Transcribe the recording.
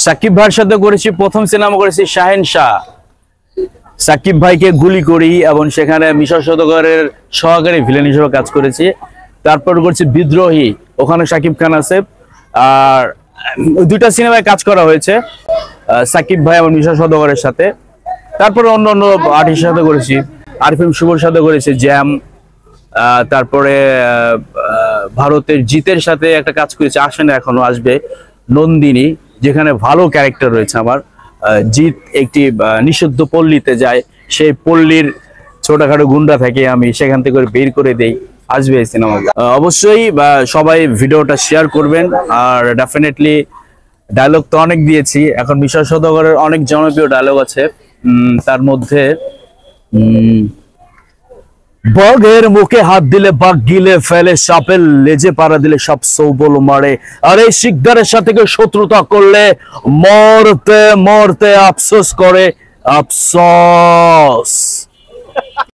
সাকিব ভাইয়ের সাথে করেছি, প্রথম সিনেমা করেছি শাহেনশাহ। সাকিব ভাইকে গুলি করি এবং সেখানে মিশা সওদাগরের সহকারী ভিলেন হিসেবে কাজ করেছি। তারপর করছি বিদ্রোহী, ওখানে সাকিব খান আছে। আর দুইটা সিনেমায় কাজ করা হয়েছে সাকিব ভাই এবং মিশা সওদাগরের সাথে। তারপরে অন্য অন্য আর্টিস্টের সাথে করেছি, আরিফিন শুভর সাথে করেছি জ্যাম। তারপরে ভারতের জিতের সাথে একটা কাজ করেছি, আসে না এখনো, আসবে, নন্দিনী, যেখানে ভালো ক্যারেক্টার রয়েছে আমার। জিত একটি নিষিদ্ধ পল্লীতে যায়, সেই পল্লীর ছোটখাটো গুন্ডা থাকে, আমি সেখান থেকে বের করে দেই, আসবে এই সিনেমা। অবশ্যই সবাই ভিডিওটা শেয়ার করবেন। আর ডেফিনেটলি ডায়লগ তো অনেক দিয়েছি, এখন মিশা সওদাগরের অনেক জনপ্রিয় ডায়লগ আছে। তার মধ্যে বাঘের মুখে হাত দিলে বাঘ গিলে ফেলে, সাপের লেজে পাড়া দিলে সব সৌবল মারে, আর এই শিকদারের সাথে কেউ শত্রুতা করলে মরতে মরতে আফসোস করে, আফসোস।